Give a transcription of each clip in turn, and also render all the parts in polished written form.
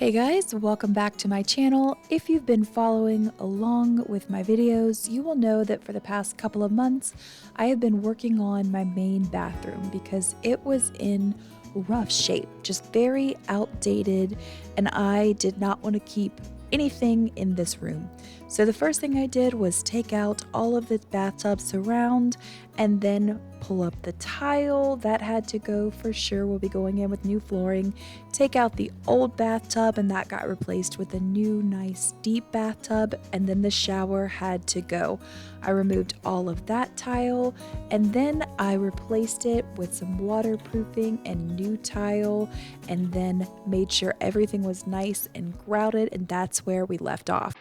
Hey guys, welcome back to my channel. If you've been following along with my videos, you will know that for the past couple of months, I have been working on my main bathroom because it was in rough shape, just very outdated, and I did not want to keep anything in this room. So the first thing I did was take out all of the bathtub surround and then pull up the tile. That had to go for sure. We'll be going in with new flooring. Take out the old bathtub, and that got replaced with a new nice deep bathtub, and then the shower had to go. I removed all of that tile, and then I replaced it with some waterproofing and new tile, and then made sure everything was nice and grouted, and that's where we left off.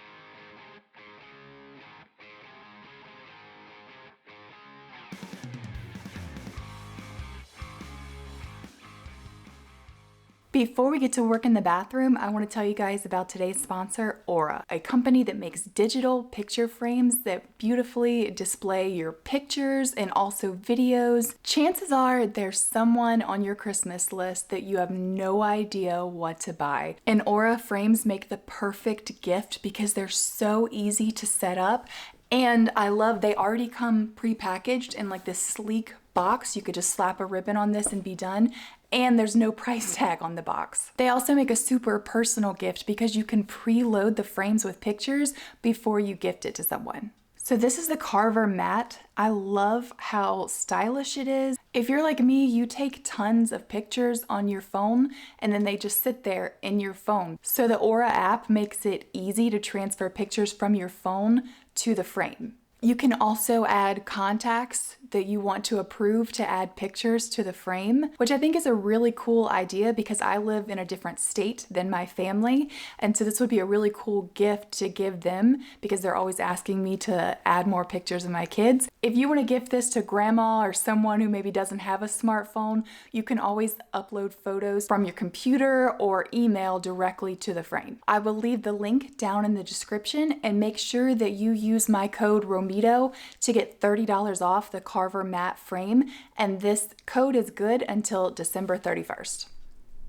Before we get to work in the bathroom, I want to tell you guys about today's sponsor, Aura, a company that makes digital picture frames that beautifully display your pictures and also videos. Chances are there's someone on your Christmas list that you have no idea what to buy. And Aura frames make the perfect gift because they're so easy to set up. And I love they already come pre-packaged in like this sleek box. You could just slap a ribbon on this and be done. And there's no price tag on the box. They also make a super personal gift because you can preload the frames with pictures before you gift it to someone. So this is the Carver mat. I love how stylish it is. If you're like me, you take tons of pictures on your phone and then they just sit there in your phone. So the Aura app makes it easy to transfer pictures from your phone to the frame. You can also add contacts that you want to approve to add pictures to the frame, which I think is a really cool idea because I live in a different state than my family. And so this would be a really cool gift to give them because they're always asking me to add more pictures of my kids. If you want to gift this to grandma or someone who maybe doesn't have a smartphone, you can always upload photos from your computer or email directly to the frame. I will leave the link down in the description and make sure that you use my code ROMITO to get $30 off the Carver mat frame, and this code is good until December 31st.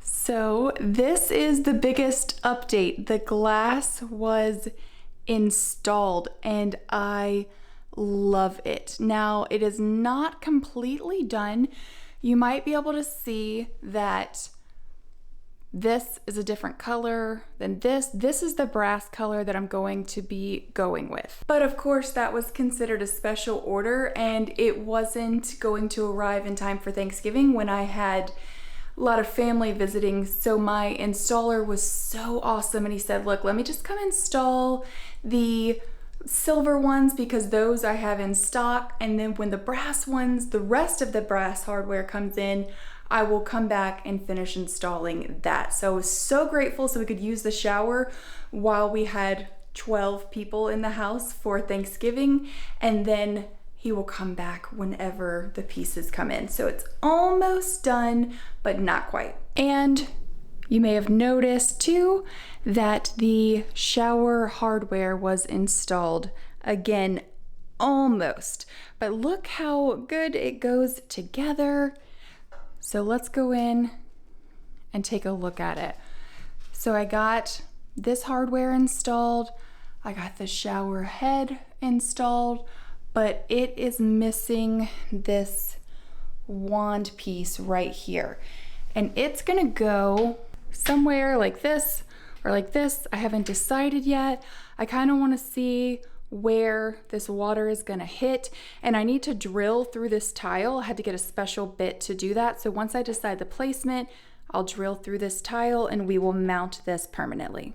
So this is the biggest update. The glass was installed and I love it. Now it is not completely done. You might be able to see that this is a different color than this. This is the brass color that I'm going to be going with. But of course that was considered a special order and it wasn't going to arrive in time for Thanksgiving when I had a lot of family visiting. So my installer was so awesome and he said, look, let me just come install the silver ones because those I have in stock. And then when the brass ones, the rest of the brass hardware comes in, I will come back and finish installing that. So I was so grateful so we could use the shower while we had 12 people in the house for Thanksgiving, and then he will come back whenever the pieces come in. So it's almost done, but not quite. And you may have noticed too that the shower hardware was installed again, almost, but look how good it goes together. So let's go in and take a look at it. So I got this hardware installed. I got the shower head installed, but it is missing this wand piece right here. And it's gonna go somewhere like this or like this. I haven't decided yet. I kind of want to see where this water is gonna hit, and I need to drill through this tile. I had to get a special bit to do that. So once I decide the placement, I'll drill through this tile and we will mount this permanently.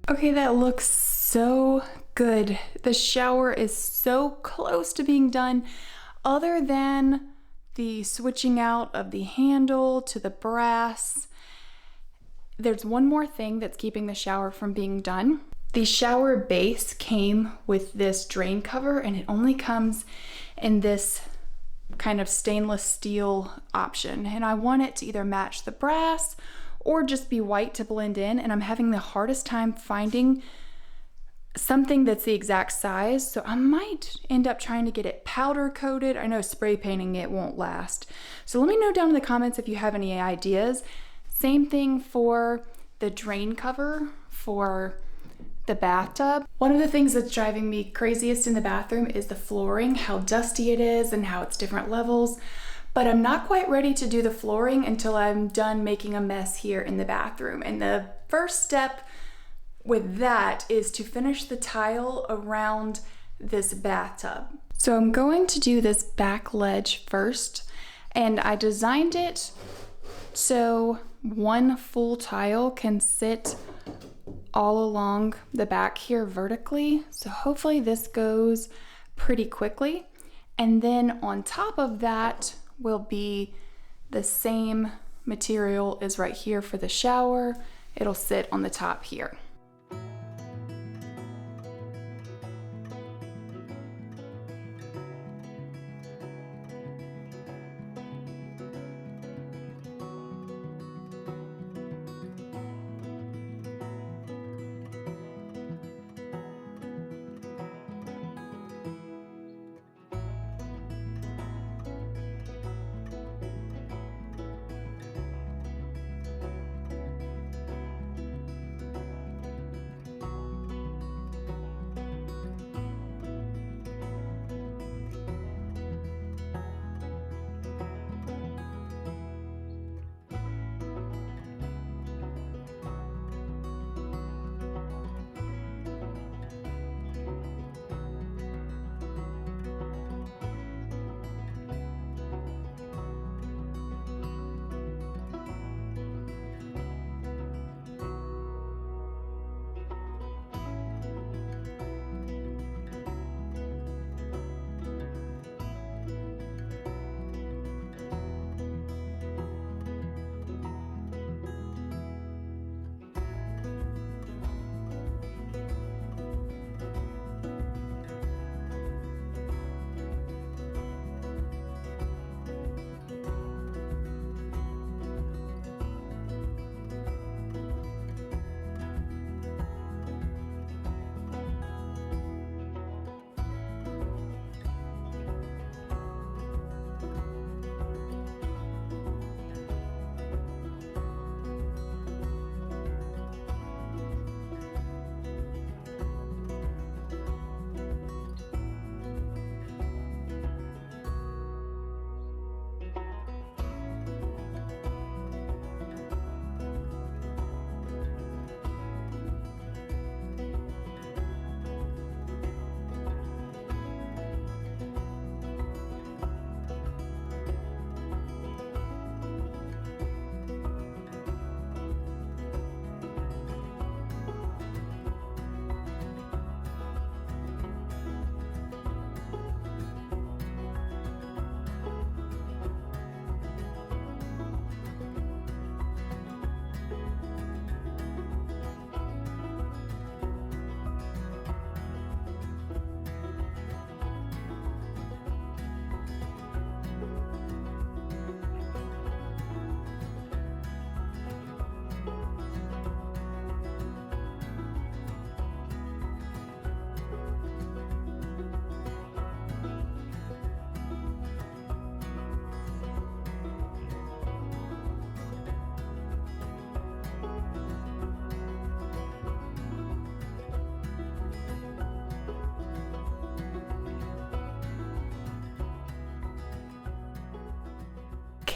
Okay, that looks so good. The shower is so close to being done, other than the switching out of the handle to the brass. There's one more thing that's keeping the shower from being done. The shower base came with this drain cover, and it only comes in this kind of stainless steel option, and I want it to either match the brass or just be white to blend in, and I'm having the hardest time finding something that's the exact size, so I might end up trying to get it powder coated. I know spray painting it won't last, so let me know down in the comments if you have any ideas. Same thing for the drain cover for the bathtub. One of the things that's driving me craziest in the bathroom is the flooring, how dusty it is and how it's different levels. But I'm not quite ready to do the flooring until I'm done making a mess here in the bathroom. And the first step with that is to finish the tile around this bathtub. So I'm going to do this back ledge first, and I designed it so one full tile can sit all along the back here vertically. So hopefully this goes pretty quickly. And then on top of that will be the same material as right here for the shower. It'll sit on the top here.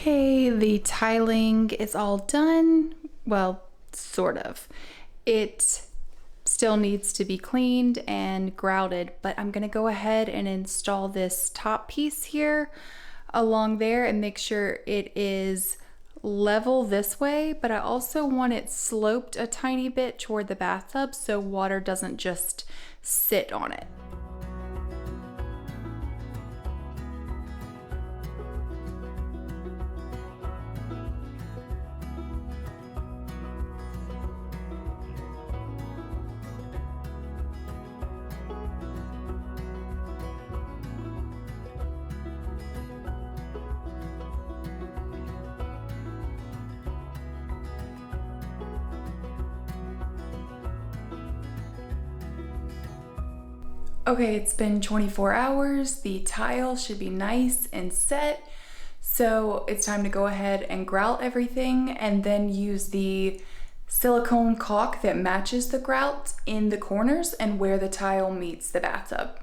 Okay, the tiling is all done. Well, sort of. It still needs to be cleaned and grouted, but I'm gonna go ahead and install this top piece here along there and make sure it is level this way, but I also want it sloped a tiny bit toward the bathtub so water doesn't just sit on it. Okay, it's been 24 hours. The tile should be nice and set. So it's time to go ahead and grout everything and then use the silicone caulk that matches the grout in the corners and where the tile meets the bathtub.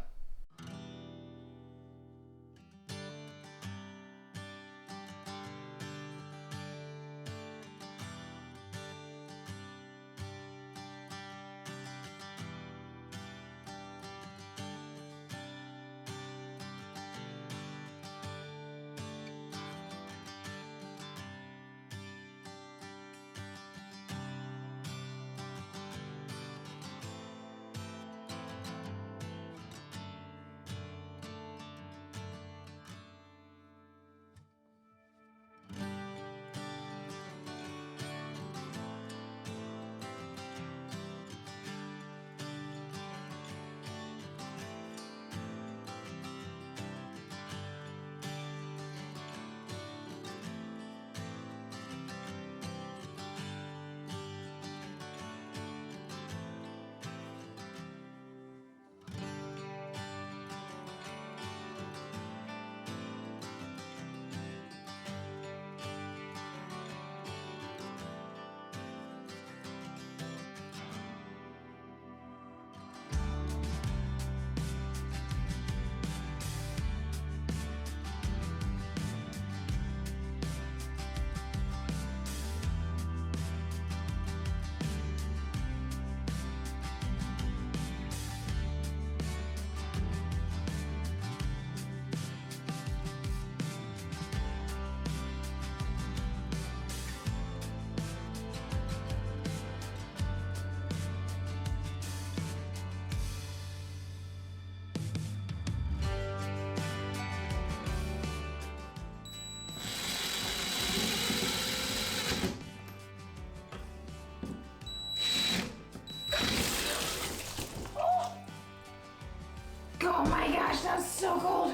Oh my gosh, that's so cold.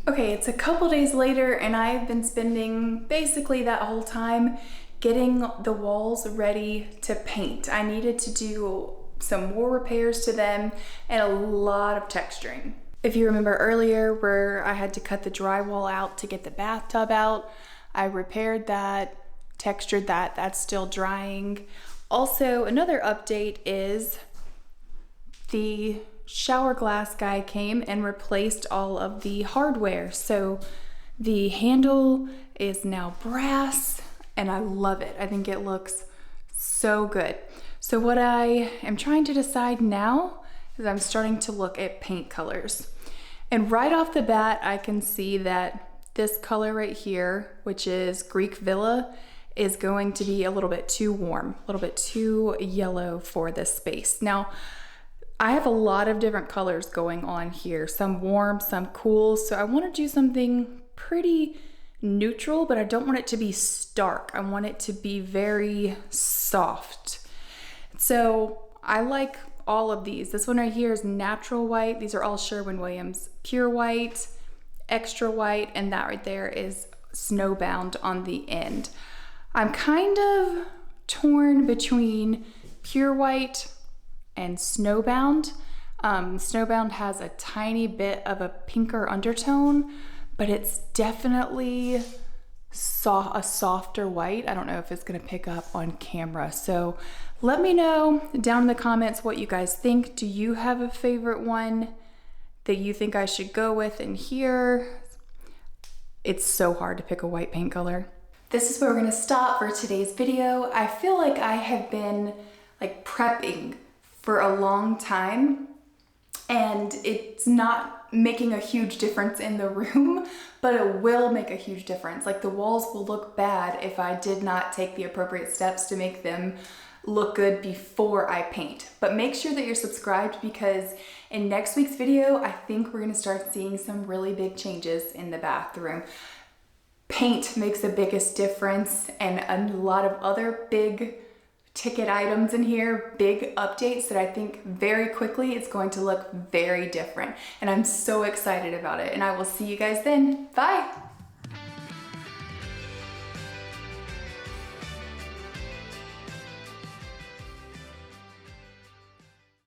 Okay, it's a couple days later and I've been spending basically that whole time getting the walls ready to paint. I needed to do some more repairs to them and a lot of texturing. If you remember earlier where I had to cut the drywall out to get the bathtub out, I repaired that, textured that, that's still drying. Also, another update is the shower glass guy came and replaced all of the hardware. So the handle is now brass and I love it. I think it looks so good. So what I am trying to decide now is I'm starting to look at paint colors. And right off the bat, I can see that this color right here, which is Greek Villa, is going to be a little bit too warm, a little bit too yellow for this space. Now, I have a lot of different colors going on here, some warm, some cool. So I want to do something pretty neutral, but I don't want it to be stark. I want it to be very soft. So I like all of these. This one right here is natural white. These are all Sherwin-Williams pure white, extra white, and that right there is snowbound on the end. I'm kind of torn between pure white and snowbound. Snowbound has a tiny bit of a pinker undertone, but it's definitely a softer white. I don't know if it's gonna pick up on camera. So let me know down in the comments what you guys think. Do you have a favorite one? that you think I should go with in here. It's so hard to pick a white paint color. This is where we're gonna stop for today's video. I feel like I have been like prepping for a long time and it's not making a huge difference in the room, but it will make a huge difference. Like the walls will look bad if I did not take the appropriate steps to make them look good before I paint. But make sure that you're subscribed because in next week's video, I think we're gonna start seeing some really big changes in the bathroom. Paint makes the biggest difference and a lot of other big ticket items in here, big updates that I think very quickly it's going to look very different. And I'm so excited about it. And I will see you guys then. Bye.